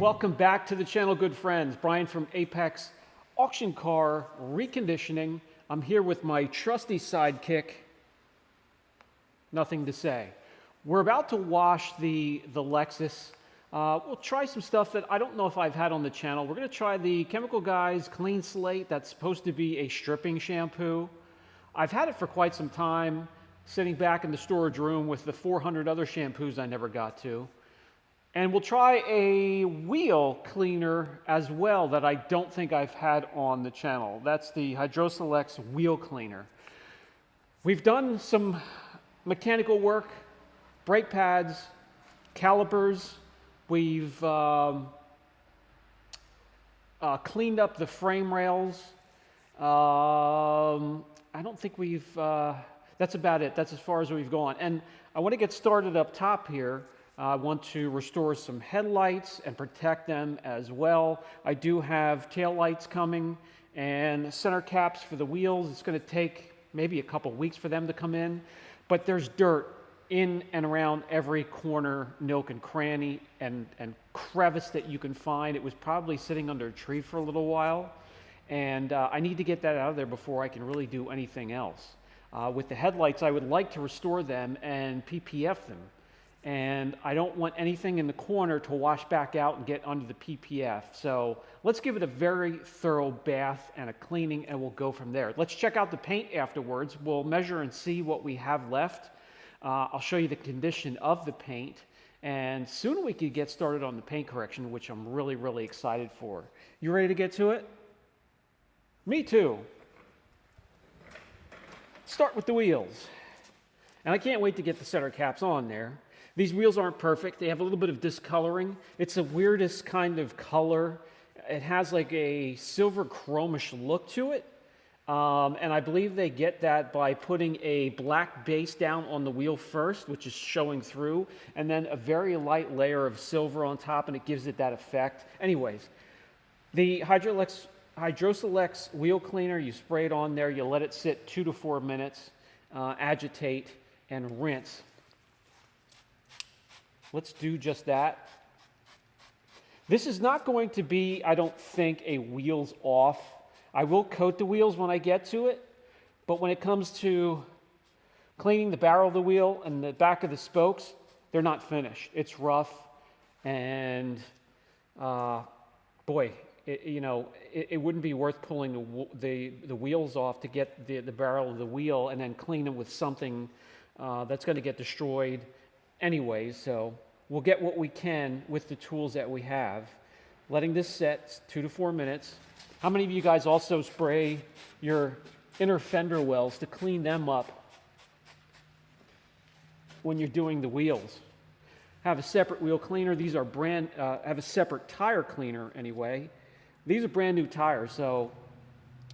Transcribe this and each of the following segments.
welcome back to the channel, good friends. Brian from Apex Auction Car Reconditioning. I'm here with my trusty sidekick, nothing to say. We're about to wash the Lexus. We'll try some stuff that I don't know if I've had on the channel. We're going to try the Chemical Guys Clean Slate. That's supposed to be a stripping shampoo. I've had it for quite some time, sitting back in the storage room with the 400 other shampoos I never got to. And we'll try a wheel cleaner as well that I don't think I've had on the channel. That's the Hydroselex wheel cleaner. We've done some mechanical work, brake pads, calipers. We've cleaned up the frame rails. I don't think we've, that's about it. That's as far as we've gone. And I want to get started up top here. I want to restore some headlights and protect them as well. I do have tail lights coming and center caps for the wheels. It's going to take maybe a couple weeks for them to come in, but there's dirt in and around every corner, nook and cranny and crevice that you can find. It was probably sitting under a tree for a little while, and I need to get that out of there before I can really do anything else. With the headlights, I would like to restore them and PPF them. And I don't want anything in the corner to wash back out and get under the PPF. So let's give it a very thorough bath and a cleaning, and we'll go from there. Let's check out the paint afterwards. We'll measure and see what we have left. I'll show you the condition of the paint, and soon we could get started on the paint correction, which I'm really, really excited for. You ready to get to it? Me too. Start with the wheels. And I can't wait to get the center caps on there. These wheels aren't perfect. They have a little bit of discoloring. It's the weirdest kind of color. It has like a silver chromish look to it. And I believe they get that by putting a black base down on the wheel first, which is showing through, and then a very light layer of silver on top, and it gives it that effect. Anyways, the Hydroselex wheel cleaner, you spray it on there, you let it sit 2 to 4 minutes, agitate, and rinse. Let's do just that. This is not going to be, I don't think, a wheels off. I will coat the wheels when I get to it, but when it comes to cleaning the barrel of the wheel and the back of the spokes, they're not finished. It's rough, and boy, it wouldn't be worth pulling the wheels off to get the barrel of the wheel and then clean them with something that's going to get destroyed anyways. So we'll get what we can with the tools that we have. Letting this set 2 to 4 minutes. How many of you guys also spray your inner fender wells to clean them up when you're doing the wheels? Have a separate wheel cleaner. These are have a separate tire cleaner anyway. These are brand new tires, so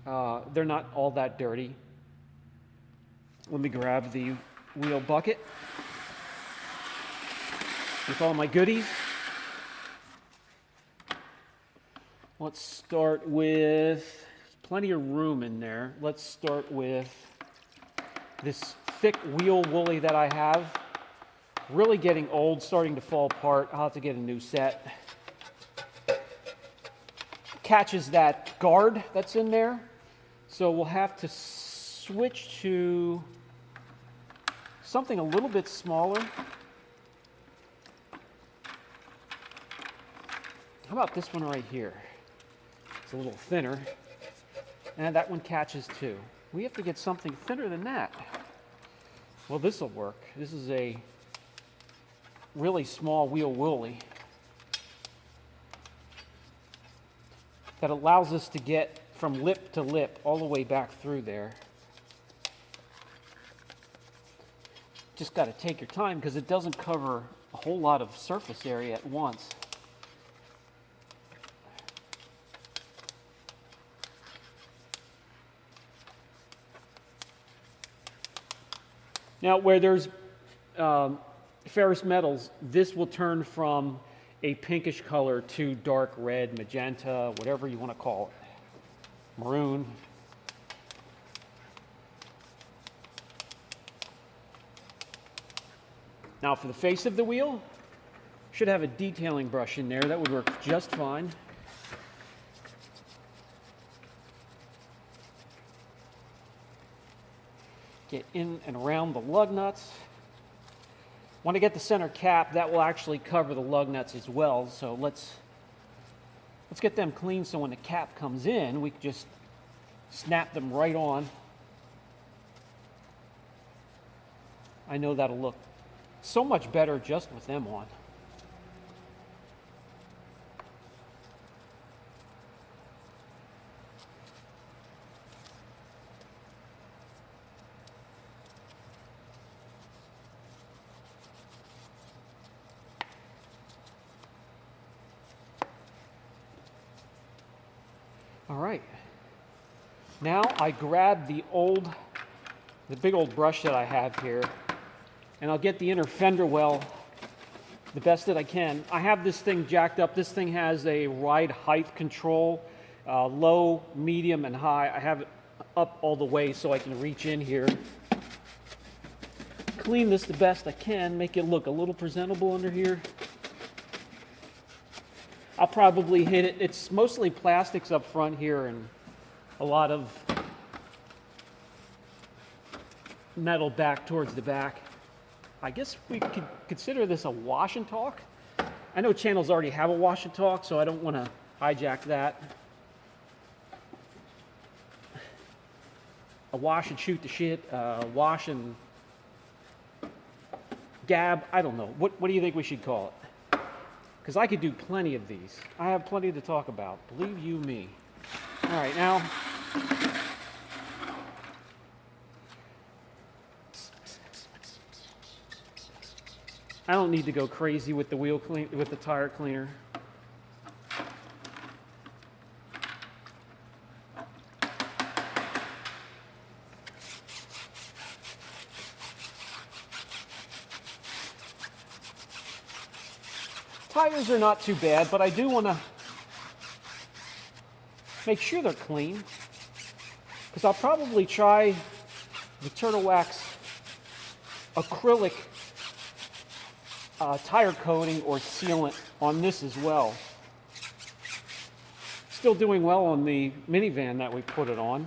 they're not all that dirty. Let me grab the wheel bucket with all my goodies. Let's start with plenty of room in there. Let's start with this thick wheel woolly that I have. Really getting old, starting to fall apart. I'll have to get a new set. Catches that guard that's in there. So we'll have to switch to something a little bit smaller. How about this one right here? It's a little thinner, and that one catches too. We have to get something thinner than that. Well, this will work. This is a really small wheel woolly that allows us to get from lip to lip all the way back through there. Just got to take your time because it doesn't cover a whole lot of surface area at once. Now, where there's ferrous metals, this will turn from a pinkish color to dark red, magenta, whatever you want to call it, maroon. Now, for the face of the wheel, should have a detailing brush in there. That would work just fine. Get in and around the lug nuts. Want to get the center cap. That will actually cover the lug nuts as well. So let's get them clean so when the cap comes in, we can just snap them right on. I know that'll look so much better just with them on. All right. Now I grab the big old brush that I have here, and I'll get the inner fender well the best that I can. I have this thing jacked up. This thing has a ride height control, low, medium, and high. I have it up all the way so I can reach in here. Clean this the best I can, make it look a little presentable under here. I'll probably hit it. It's mostly plastics up front here and a lot of metal back towards the back. I guess we could consider this a wash and talk. I know channels already have a wash and talk, so I don't want to hijack that. A wash and shoot the shit, wash and gab, I don't know. What do you think we should call it? Because I could do plenty of these. I have plenty to talk about, believe you me. All right, now, I don't need to go crazy with the tire cleaner. Tires are not too bad, but I do want to make sure they're clean, because I'll probably try the Turtle Wax acrylic tire coating or sealant on this as well. Still doing well on the minivan that we put it on.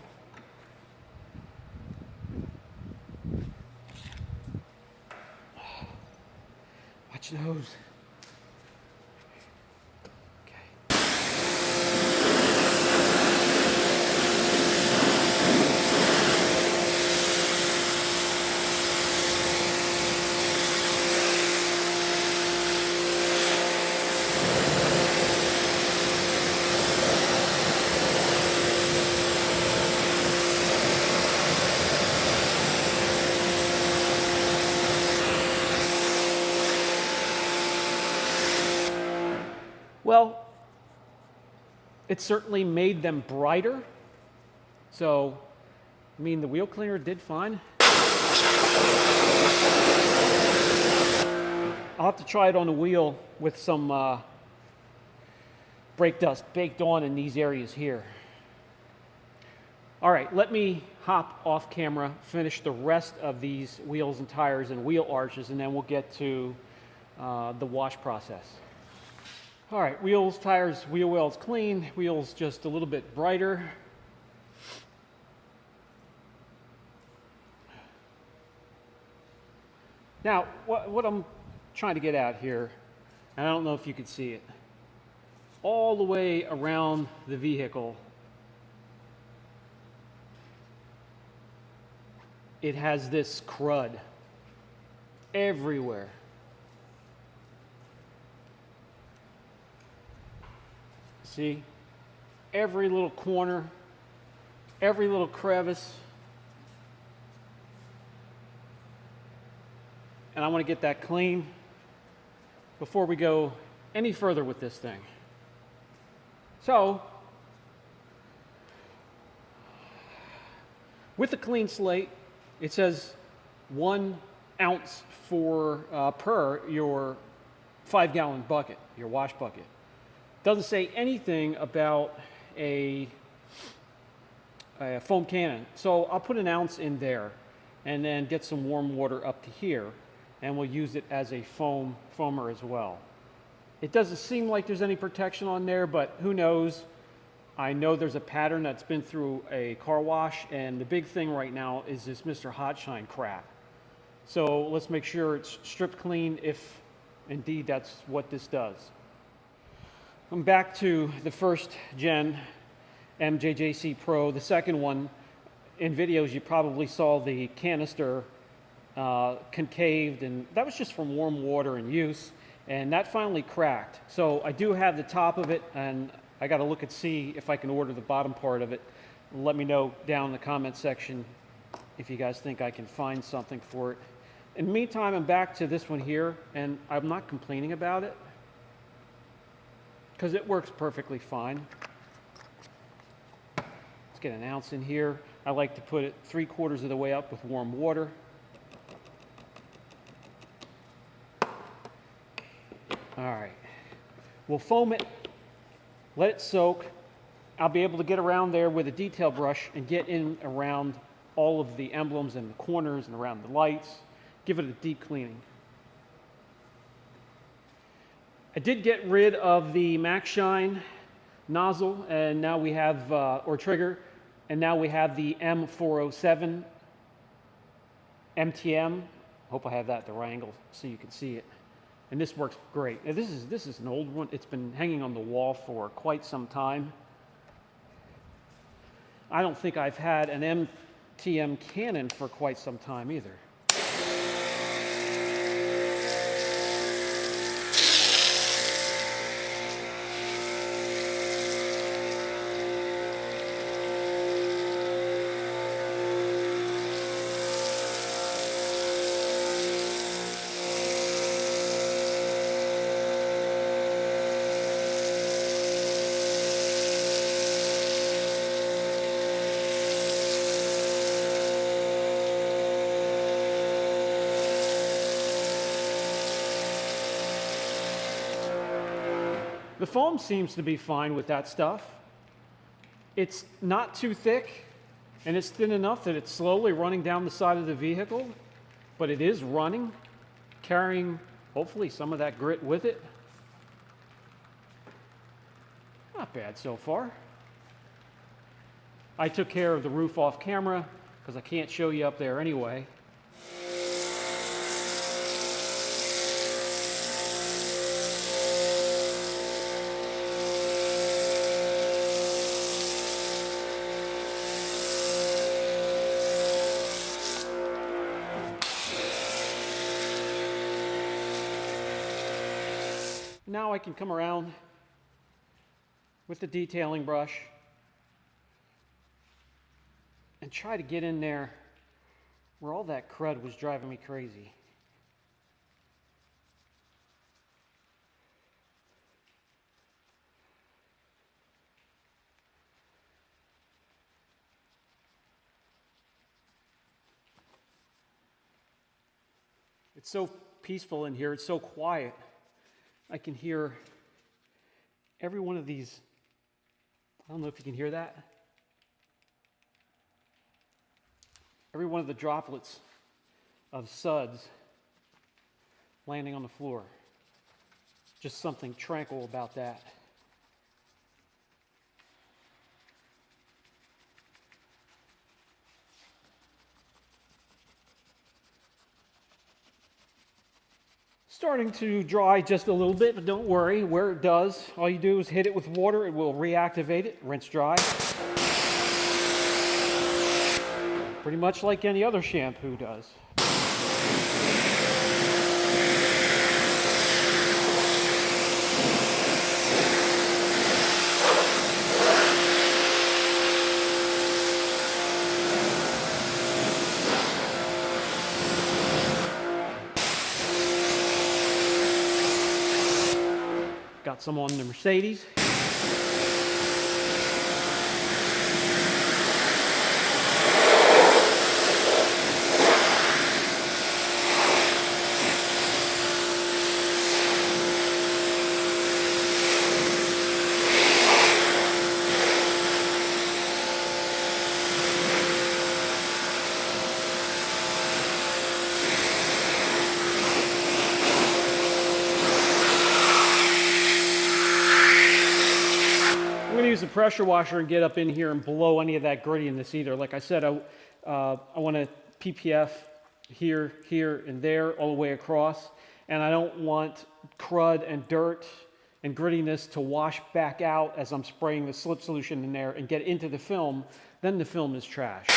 Watch those. Well, it certainly made them brighter. So, I mean, the wheel cleaner did fine. I'll have to try it on the wheel with some brake dust baked on in these areas here. All right, let me hop off camera, finish the rest of these wheels and tires and wheel arches, and then we'll get to the wash process. All right, wheels, tires, wheel wells clean, wheels just a little bit brighter. Now, what I'm trying to get at here, and I don't know if you can see it, all the way around the vehicle, it has this crud everywhere. See, every little corner, every little crevice. And I want to get that clean before we go any further with this thing. So, with the Clean Slate, it says 1 ounce per your 5-gallon bucket, your wash bucket. Doesn't say anything about a foam cannon. So I'll put 1 ounce in there and then get some warm water up to here, and we'll use it as a foamer as well. It doesn't seem like there's any protection on there, but who knows? I know there's a pattern that's been through a car wash, and the big thing right now is this Mr. Hotshine crap. So let's make sure it's stripped clean if indeed that's what this does. I'm back to the first gen MJJC Pro. The second one, in videos you probably saw the canister concaved, and that was just from warm water and use, and that finally cracked. So I do have the top of it, and I got to look and see if I can order the bottom part of it. Let me know down in the comment section if you guys think I can find something for it. In the meantime, I'm back to this one here, and I'm not complaining about it because it works perfectly fine. Let's get an ounce in here. I like to put it 3/4 of the way up with warm water. All right, we'll foam it, let it soak. I'll be able to get around there with a detail brush and get in around all of the emblems and the corners and around the lights. Give it a deep cleaning. I did get rid of the Max Shine nozzle, and now we have, or trigger, and now we have the M407 MTM. Hope I have that at the right angle so you can see it. And this works great. Now, this is an old one. It's been hanging on the wall for quite some time. I don't think I've had an MTM Canon for quite some time either. The foam seems to be fine with that stuff. It's not too thick, and it's thin enough that it's slowly running down the side of the vehicle, but it is running, carrying hopefully some of that grit with it. Not bad so far. I took care of the roof off camera because I can't show you up there anyway. Now I can come around with the detailing brush and try to get in there where all that crud was driving me crazy. It's so peaceful in here, it's so quiet. I can hear every one of these. I don't know if you can hear that. Every one of the droplets of suds landing on the floor. Just something tranquil about that. Starting to dry just a little bit, but don't worry, where it does, all you do is hit it with water, it will reactivate it, rinse dry. Pretty much like any other shampoo does. Got some on the Mercedes. pressure washer and get up in here and blow any of that grittiness either. Like I said, I want to PPF here, here, and there all the way across. And I don't want crud and dirt and grittiness to wash back out as I'm spraying the slip solution in there and get into the film. Then the film is trash.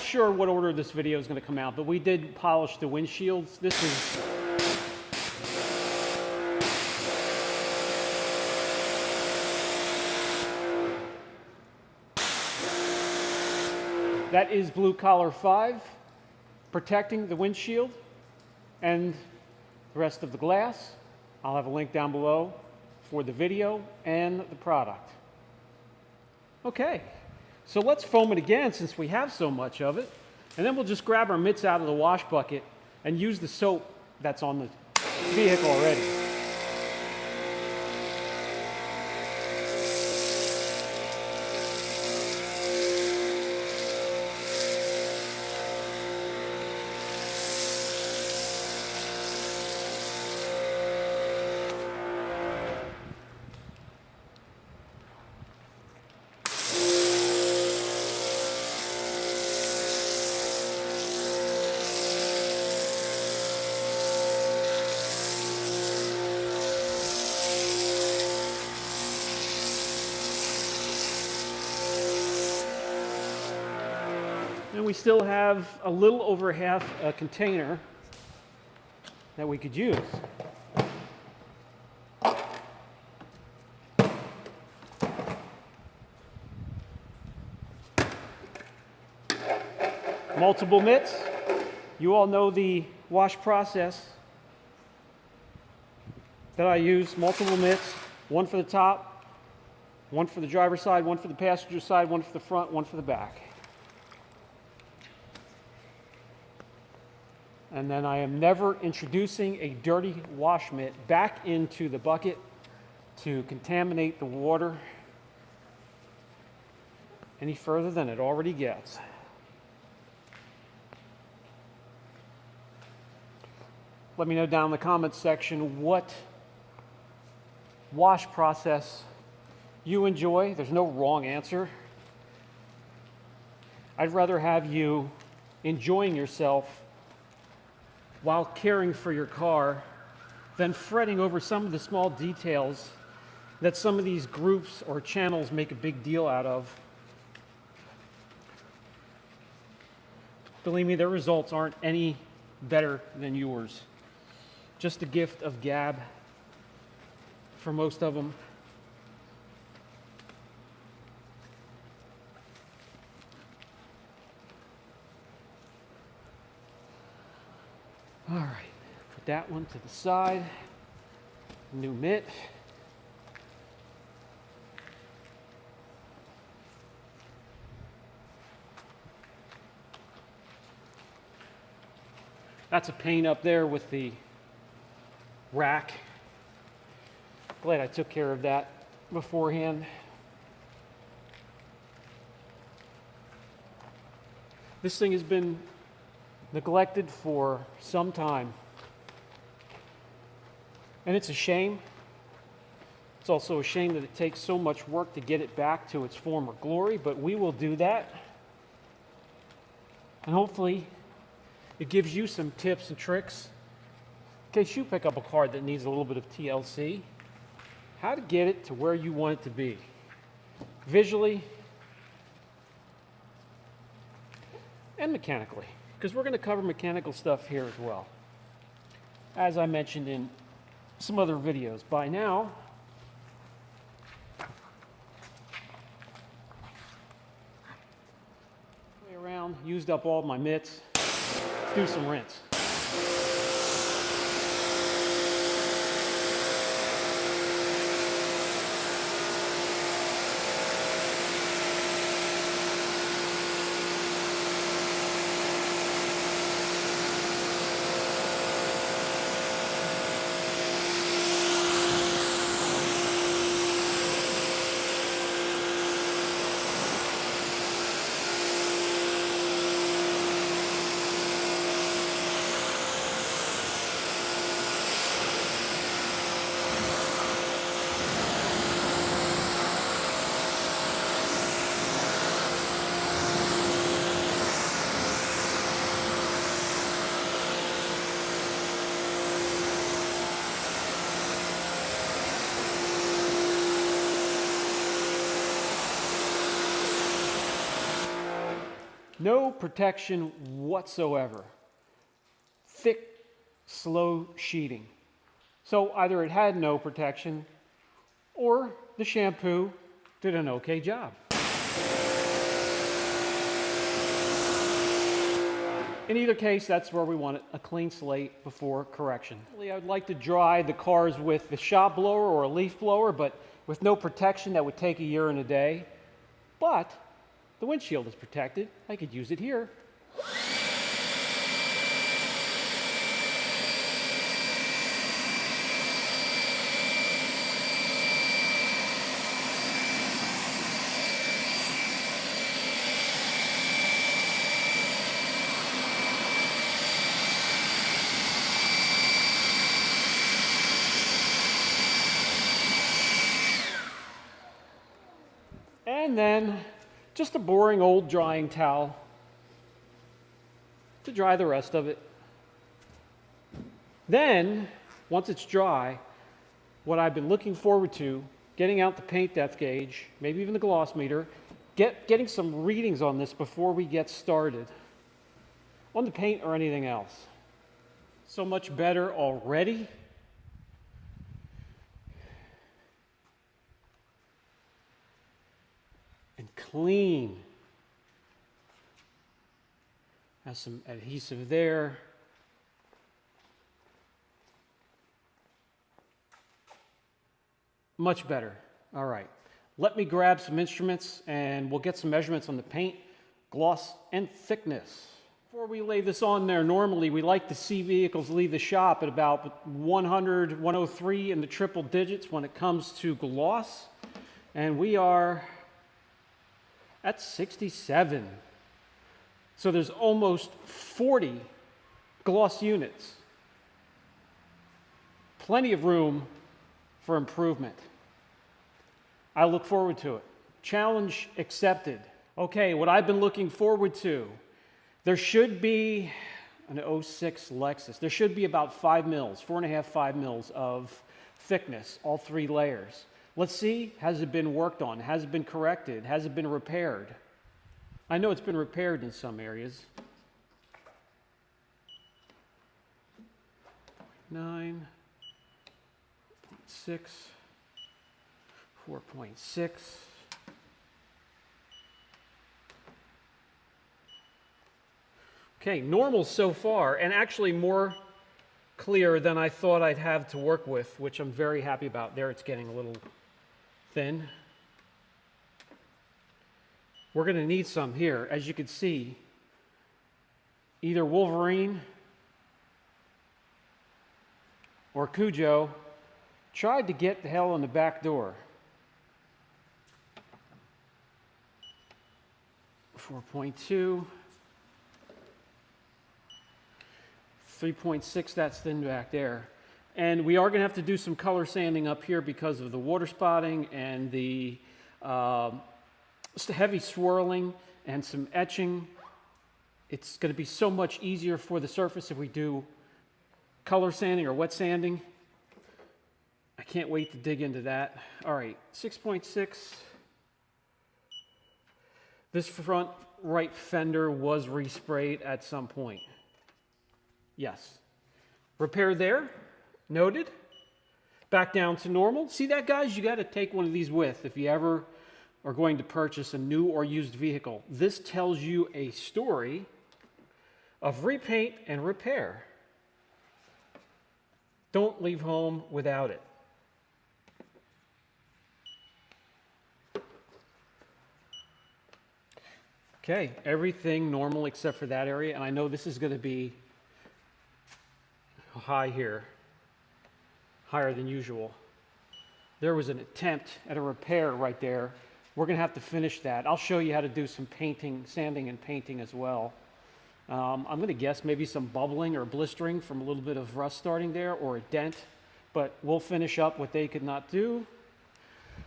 Sure what order this video is going to come out, but we did polish the windshields. That is Blue Collar 5 protecting the windshield and the rest of the glass. I'll have a link down below for the video and the product. Okay. So let's foam it again since we have so much of it. And then we'll just grab our mitts out of the wash bucket and use the soap that's on the vehicle already. And we still have a little over half a container that we could use. Multiple mitts. You all know the wash process that I use. Multiple mitts, one for the top, one for the driver's side, one for the passenger side, one for the front, one for the back. And then I am never introducing a dirty wash mitt back into the bucket to contaminate the water any further than it already gets. Let me know down in the comments section what wash process you enjoy. There's no wrong answer. I'd rather have you enjoying yourself while caring for your car than fretting over some of the small details that some of these groups or channels make a big deal out of. Believe me, their results aren't any better than yours. Just a gift of gab for most of them. All right, put that one to the side. New mitt. That's a pain up there with the rack. Glad I took care of that beforehand. This thing has been neglected for some time. And it's a shame. It's also a shame that it takes so much work to get it back to its former glory, but we will do that. And hopefully it gives you some tips and tricks in case you pick up a car that needs a little bit of TLC, how to get it to where you want it to be. Visually and mechanically, because we're going to cover mechanical stuff here as well, as I mentioned in some other videos. By now, play around, used up all my mitts. Let's do some rinse. No protection whatsoever. Thick, slow sheeting. So either it had no protection or the shampoo did an okay job. In either case, that's where we want it, a clean slate before correction. I'd like to dry the cars with the shop blower or a leaf blower, but with no protection that would take a year and a day. But the windshield is protected. I could use it here. And then just a boring old drying towel to dry the rest of it. Then, once it's dry, what I've been looking forward to, getting out the paint depth gauge, maybe even the gloss meter, getting some readings on this before we get started on the paint or anything else. So much better already. And clean. Has some adhesive there. Much better. All right. Let me grab some instruments and we'll get some measurements on the paint, gloss, and thickness. Before we lay this on there, normally we like to see vehicles leave the shop at about 100, 103 in the triple digits when it comes to gloss. And we are at 67. So there's almost 40 gloss units. Plenty of room for improvement. I look forward to it. Challenge accepted. Okay, what I've been looking forward to, there should be an 06 Lexus. There should be about 5 mils, 4.5, 5 mils of thickness, all 3 layers. Let's see, has it been worked on? Has it been corrected? Has it been repaired? I know it's been repaired in some areas. 9.6, 4.6. Okay, normal so far, and actually more clear than I thought I'd have to work with, which I'm very happy about. There it's getting a little thin. We're going to need some here. As you can see, either Wolverine or Cujo tried to get the hell in the back door. 4.2. 3.6, that's thin back there. And we are going to have to do some color sanding up here because of the water spotting and the heavy swirling and some etching. It's going to be so much easier for the surface if we do color sanding or wet sanding. I can't wait to dig into that. All right, 6.6. This front right fender was resprayed at some point. Yes. Repair there, noted. Back down to normal. See that, guys? You got to take one of these with if you ever are going to purchase a new or used vehicle. This tells you a story of repaint and repair. Don't leave home without it. Okay, everything normal except for that area, and I know this is going to be high here, higher than usual. There was an attempt at a repair right there. We're going to have to finish that. I'll show you how to do some painting, sanding and painting as well. I'm going to guess maybe some bubbling or blistering from a little bit of rust starting there, or a dent, but we'll finish up what they could not do.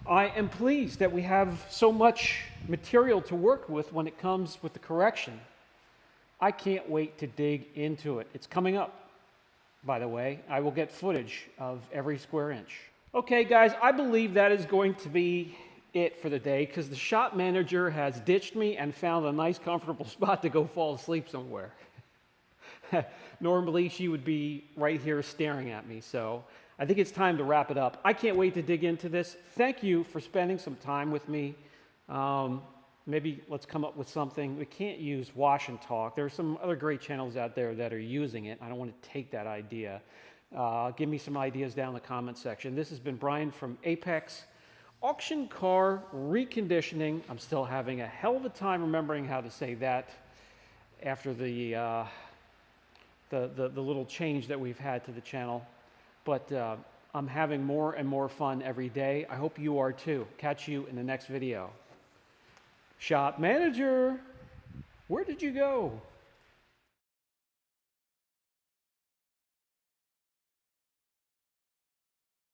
I am pleased that we have so much material to work with when it comes with the correction. I can't wait to dig into it. It's coming up, by the way. I will get footage of every square inch. Okay, guys, I believe that is going to be it for the day, because the shop manager has ditched me and found a nice comfortable spot to go fall asleep somewhere. Normally she would be right here staring at me, so I think it's time to wrap it up. I can't wait to dig into this. Thank you for spending some time with me. Maybe let's come up with something. We can't use Wash and Talk. There are some other great channels out there that are using it. I don't want to take that idea. Give me some ideas down in the comment section. This has been Brian from Apex Auction Car Reconditioning. I'm still having a hell of a time remembering how to say that after the little change that we've had to the channel. But I'm having more and more fun every day. I hope you are too. Catch you in the next video. Shop manager, where did you go?